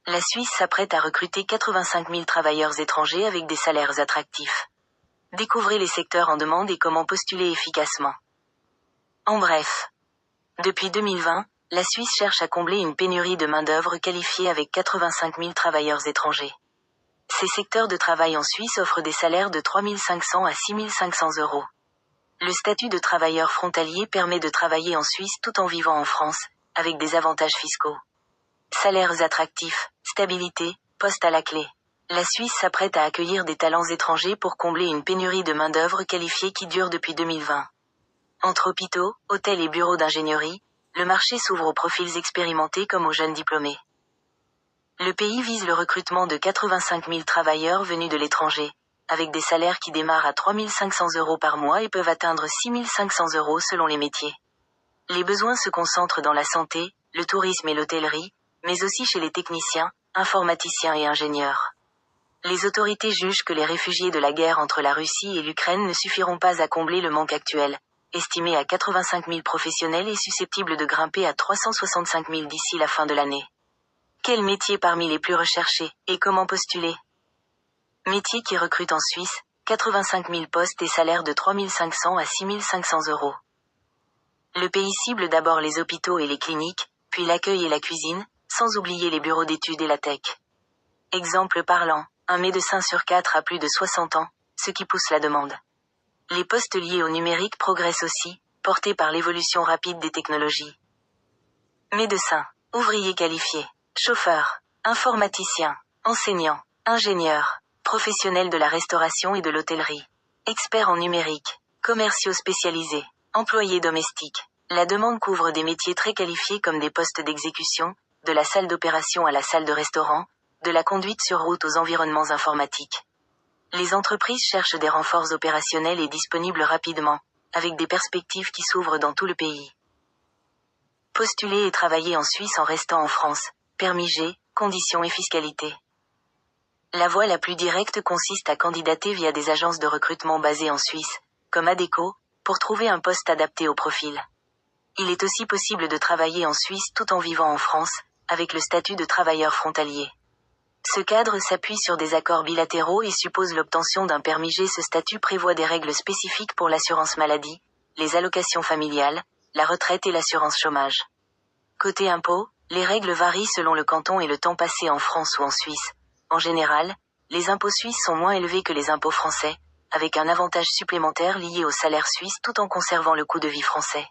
La Suisse s'apprête à recruter 85 000 travailleurs étrangers avec des salaires attractifs. Découvrez les secteurs en demande et comment postuler efficacement. En bref. Depuis 2020, la Suisse cherche à combler une pénurie de main-d'œuvre qualifiée avec 85 000 travailleurs étrangers. Ces secteurs de travail en Suisse offrent des salaires de 3 500 à 6 500 euros. Le statut de travailleur frontalier permet de travailler en Suisse tout en vivant en France, avec des avantages fiscaux. Salaires attractifs, stabilité, poste à la clé. La Suisse s'apprête à accueillir des talents étrangers pour combler une pénurie de main-d'œuvre qualifiée qui dure depuis 2020. Entre hôpitaux, hôtels et bureaux d'ingénierie, le marché s'ouvre aux profils expérimentés comme aux jeunes diplômés. Le pays vise le recrutement de 85 000 travailleurs venus de l'étranger, avec des salaires qui démarrent à 3 500 euros par mois et peuvent atteindre 6 500 euros selon les métiers. Les besoins se concentrent dans la santé, le tourisme et l'hôtellerie, mais aussi chez les techniciens, informaticiens et ingénieurs. Les autorités jugent que les réfugiés de la guerre entre la Russie et l'Ukraine ne suffiront pas à combler le manque actuel, estimé à 85 000 professionnels et susceptible de grimper à 365 000 d'ici la fin de l'année. Quels métiers parmi les plus recherchés, et comment postuler? Métiers qui recrutent en Suisse, 85 000 postes et salaires de 3 500 à 6 500 euros. Le pays cible d'abord les hôpitaux et les cliniques, puis l'accueil et la cuisine, sans oublier les bureaux d'études et la tech. Exemple parlant, un médecin sur 4 a plus de 60 ans, ce qui pousse la demande. Les postes liés au numérique progressent aussi, portés par l'évolution rapide des technologies. Médecin, ouvrier qualifié, chauffeur, informaticien, enseignant, ingénieur, professionnel de la restauration et de l'hôtellerie, expert en numérique, commerciaux spécialisés, employés domestiques. La demande couvre des métiers très qualifiés comme des postes d'exécution, de la salle d'opération à la salle de restaurant, de la conduite sur route aux environnements informatiques. Les entreprises cherchent des renforts opérationnels et disponibles rapidement, avec des perspectives qui s'ouvrent dans tout le pays. Postuler et travailler en Suisse en restant en France, permis G, conditions et fiscalité. La voie la plus directe consiste à candidater via des agences de recrutement basées en Suisse, comme Adecco, pour trouver un poste adapté au profil. Il est aussi possible de travailler en Suisse tout en vivant en France, avec le statut de travailleur frontalier. Ce cadre s'appuie sur des accords bilatéraux et suppose l'obtention d'un permis G. Ce statut prévoit des règles spécifiques pour l'assurance maladie, les allocations familiales, la retraite et l'assurance chômage. Côté impôts, les règles varient selon le canton et le temps passé en France ou en Suisse. En général, les impôts suisses sont moins élevés que les impôts français, avec un avantage supplémentaire lié au salaire suisse tout en conservant le coût de vie français.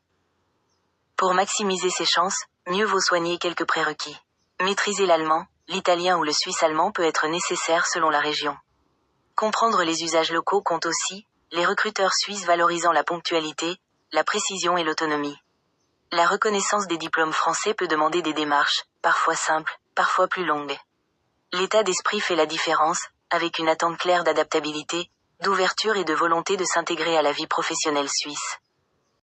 Pour maximiser ses chances, mieux vaut soigner quelques prérequis. Maîtriser l'allemand, l'italien ou le suisse allemand peut être nécessaire selon la région. Comprendre les usages locaux compte aussi, les recruteurs suisses valorisant la ponctualité, la précision et l'autonomie. La reconnaissance des diplômes français peut demander des démarches, parfois simples, parfois plus longues. L'état d'esprit fait la différence, avec une attente claire d'adaptabilité, d'ouverture et de volonté de s'intégrer à la vie professionnelle suisse.